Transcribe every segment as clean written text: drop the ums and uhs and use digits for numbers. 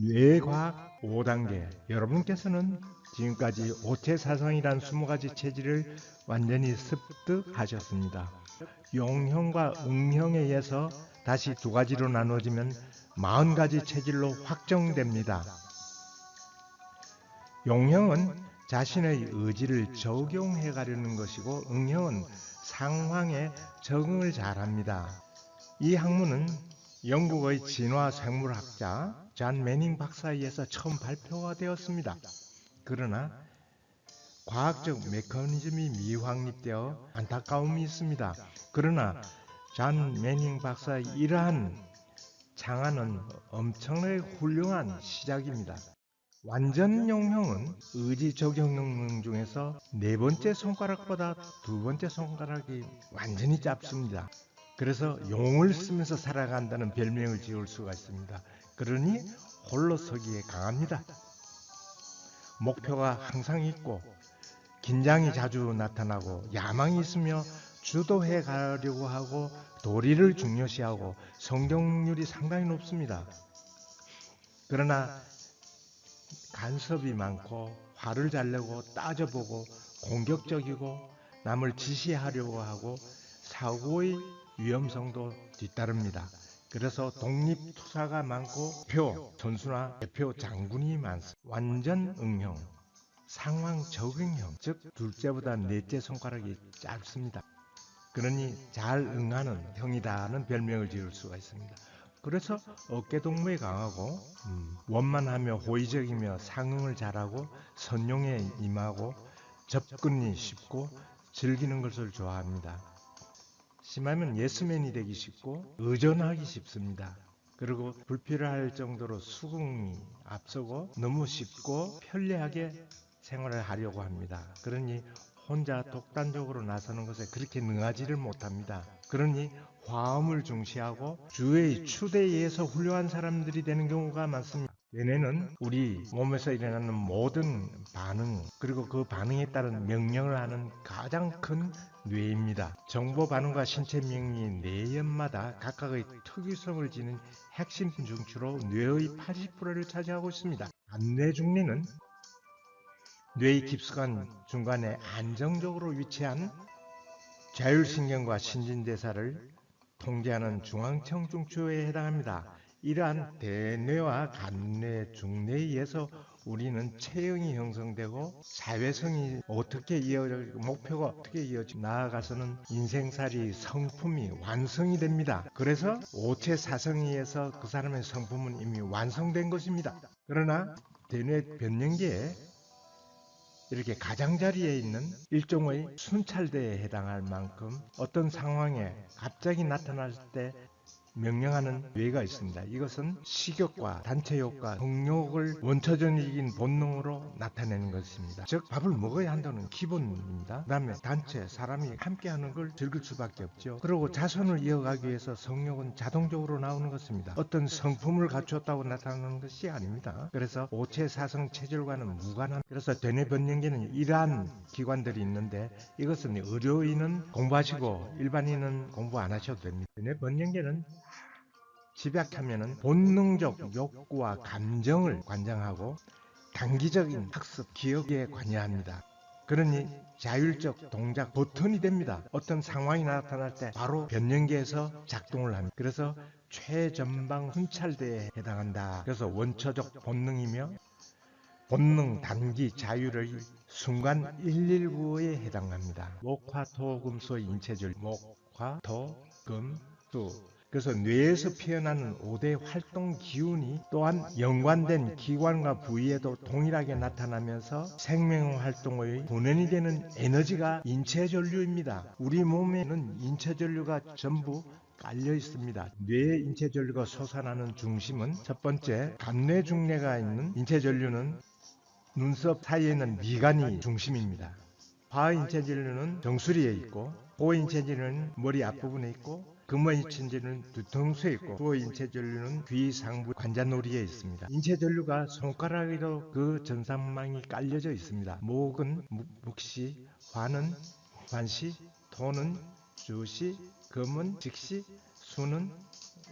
뇌과학 5단계. 여러분께서는 지금까지 오체사성이란 20가지 체질을 완전히 습득하셨습니다. 용형과 응형에 의해서 다시 2가지로 나눠지면 40가지 체질로 확정됩니다. 용형은 자신의 의지를 적용해 가려는 것이고, 응형은 상황에 적응을 잘합니다. 이 학문은 영국의 진화 생물학자 존 매닝 박사에 의해서 처음 발표가 되었습니다. 그러나 과학적 메커니즘이 미확립되어 안타까움이 있습니다. 그러나 존 매닝 박사의 이러한 창안은 엄청나게 훌륭한 시작입니다. 완전 용형은 의지 적용 능력 중에서 4번째 손가락보다 2번째 손가락이 완전히 짧습니다. 그래서 용을 쓰면서 살아간다는 별명을 지을 수가 있습니다. 그러니 홀로 서기에 강합니다. 목표가 항상 있고, 긴장이 자주 나타나고, 야망이 있으며 주도해 가려고 하고, 도리를 중요시하고, 성공률이 상당히 높습니다. 그러나 간섭이 많고, 화를 잘 내고, 따져보고, 공격적이고, 남을 지시하려고 하고, 사고의 위험성도 뒤따릅니다. 그래서 독립투사가 많고, 대표 선수나 대표 장군이 많습니다. 완전 응형, 상황 적응형, 즉 둘째보다 넷째 손가락이 짧습니다. 그러니 잘 응하는 형이다는 별명을 지을 수가 있습니다. 그래서 어깨동무에 강하고, 원만하며 호의적이며 상응을 잘하고, 선용에 임하고, 접근이 쉽고, 즐기는 것을 좋아합니다. 심하면 예스맨이 되기 쉽고, 의존하기 쉽습니다. 그리고 불필요할 정도로 수긍이 앞서고, 너무 쉽고 편리하게 생활을 하려고 합니다. 그러니 혼자 독단적으로 나서는 것에 그렇게 능하지를 못합니다. 그러니 화음을 중시하고 주위의 추대에 의해서 훌륭한 사람들이 되는 경우가 많습니다. 뇌는 우리 몸에서 일어나는 모든 반응, 그리고 그 반응에 따른 명령을 하는 가장 큰 뇌입니다. 정보 반응과 신체 명령이 뇌연마다 각각의 특유성을 지닌 핵심 중추로 뇌의 80%를 차지하고 있습니다. 안뇌중뇌는 뇌의 깊숙한 중간에 안정적으로 위치한 자율신경과 신진대사를 통제하는 중앙청 중추에 해당합니다. 이러한 대뇌와 간뇌, 중뇌에 의해서 우리는 체형이 형성되고, 사회성이 어떻게 이어지고, 목표가 어떻게 이어지고, 나아가서는 인생살이 성품이 완성이 됩니다. 그래서 오체사성에 의해서 그 사람의 성품은 이미 완성된 것입니다. 그러나 대뇌 변연계에 이렇게 가장자리에 있는 일종의 순찰대에 해당할 만큼 어떤 상황에 갑자기 나타날 때 명령하는 뇌가 있습니다. 이것은 식욕과 단체욕과 성욕을 원초적인 본능으로 나타내는 것입니다. 즉 밥을 먹어야 한다는 기본입니다. 그 다음에 단체, 사람이 함께하는 걸 즐길 수밖에 없죠. 그리고 자손을 이어가기 위해서 성욕은 자동적으로 나오는 것입니다. 어떤 성품을 갖추었다고 나타나는 것이 아닙니다. 그래서 오체사성 체질과는 무관합니다. 그래서 대뇌변연계는 이러한 기관들이 있는데, 이것은 의료인은 공부하시고 일반인은 공부 안 하셔도 됩니다. 대뇌변연계는 집약하면 본능적 욕구와 감정을 관장하고, 단기적인 학습, 기억에 관여합니다. 그러니 자율적 동작 버튼이 됩니다. 어떤 상황이 나타날 때 바로 변연계에서 작동을 합니다. 그래서 최전방 순찰대에 해당한다. 그래서 원초적 본능이며, 본능 단기 자율의 순간 119에 해당합니다. 목화토금수의 인체질, 목화토금수. 그래서 뇌에서 피어나는 5대 활동 기운이 또한 연관된 기관과 부위에도 동일하게 나타나면서 생명 활동의 본원이 되는 에너지가 인체전류입니다. 우리 몸에는 인체전류가 전부 깔려 있습니다. 뇌의 인체전류가 솟아나는 중심은, 첫 번째 간뇌중뇌가 있는 인체전류는 눈썹 사이에 있는 미간이 중심입니다. 하인체전류는 정수리에 있고, 고인체전류는 머리 앞부분에 있고, 금어인체전류는 뒤통수에 있고, 부어인체전류는 귀 상부 관자놀이에 있습니다. 인체전류가 손가락에도 그 전산망이 깔려져 있습니다. 목은 묵시, 화는 관시, 토는 주시, 금은 직시, 수는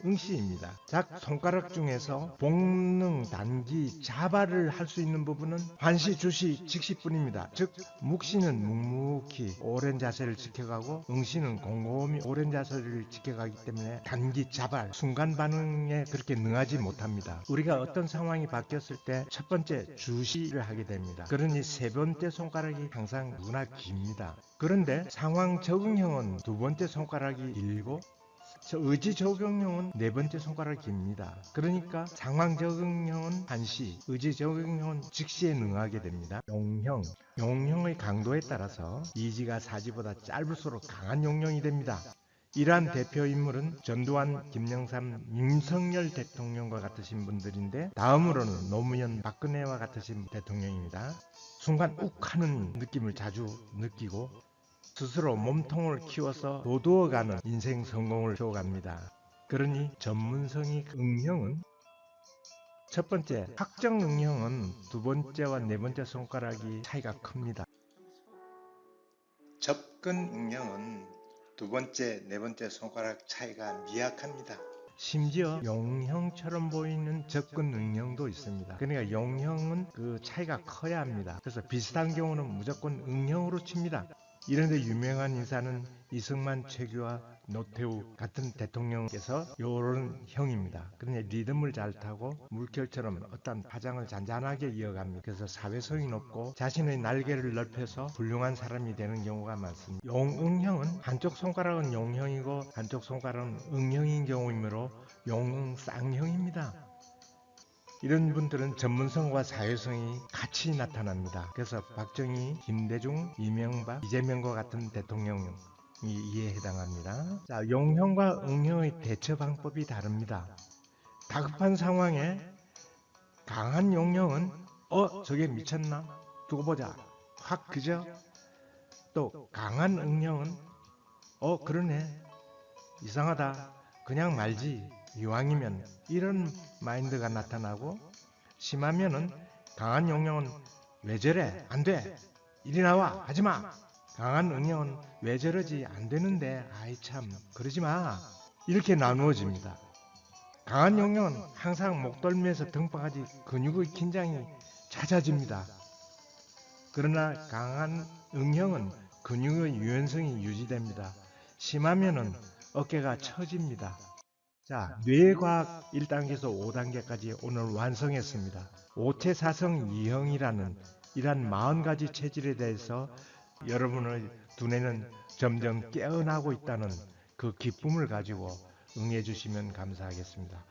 응시입니다. 작 손가락 중에서 복능, 단기, 자발을 할 수 있는 부분은 환시, 주시, 직시뿐입니다. 즉 묵시는 묵묵히 오랜 자세를 지켜가고 응시는 곰곰이 오랜 자세를 지켜가기 때문에 단기, 자발, 순간 반응에 그렇게 능하지 못합니다. 우리가 어떤 상황이 바뀌었을 때 첫 번째 주시를 하게 됩니다. 그러니 세 번째 손가락이 항상 누구나 깁니다. 그런데 상황 적응형은 두 번째 손가락이 길고 의지 적응형은 네 번째 손가락이 깁니다. 그러니까 상황 적응형은 한시, 의지 적응형은 직시에 능하게 됩니다. 용형의 강도에 따라서 이지가 사지보다 짧을수록 강한 용형이 됩니다. 이러한 대표 인물은 전두환, 김영삼, 윤석열 대통령과 같으신 분들인데 다음으로는 노무현, 박근혜와 같으신 대통령입니다. 순간 욱하는 느낌을 자주 느끼고 스스로 몸통을 키워서 도두어가는 인생 성공을 표갑니다. 그러니 전문성이 응형은 첫 번째, 확정 응형은 두 번째와 네 번째 손가락이 차이가 큽니다. 접근 응형은 두 번째, 네 번째 손가락 차이가 미약합니다. 심지어 용형처럼 보이는 접근 응형도 있습니다. 그러니까 용형은 그 차이가 커야 합니다. 그래서 비슷한 경우는 무조건 응형으로 칩니다. 이런데 유명한 인사는 이승만, 최규하, 노태우 같은 대통령께서 요런 형입니다. 그런데 리듬을 잘 타고 물결처럼 어떤 파장을 잔잔하게 이어갑니다. 그래서 사회성이 높고 자신의 날개를 넓혀서 훌륭한 사람이 되는 경우가 많습니다. 용응형은 한쪽 손가락은 용형이고 한쪽 손가락은 응형인 경우이므로 용응쌍형입니다. 이런 분들은 전문성과 사회성이 같이 나타납니다. 그래서 박정희, 김대중, 이명박, 이재명과 같은 대통령이 이에 해당합니다. 자, 용형과 응형의 대처 방법이 다릅니다. 다급한 상황에 강한 용형은 저게 미쳤나? 두고 보자. 확 그저. 또 강한 응형은 그러네. 이상하다. 그냥 말지. 이왕이면 이런 마인드가 나타나고 심하면은 강한 용형은 왜 저래? 안 돼. 이리 나와. 하지 마. 강한 응형은 왜 저러지? 안 되는데. 아이 참. 그러지 마. 이렇게 나누어집니다. 강한 용형은 항상 목덜미에서 등받이 근육의 긴장이 잦아집니다. 그러나 강한 응형은 근육의 유연성이 유지됩니다. 심하면은 어깨가 처집니다. 자, 뇌과학 1단계에서 5단계까지 오늘 완성했습니다. 오체사성 2형이라는 이러한 40가지 체질에 대해서 여러분의 두뇌는 점점 깨어나고 있다는 그 기쁨을 가지고 응해 주시면 감사하겠습니다.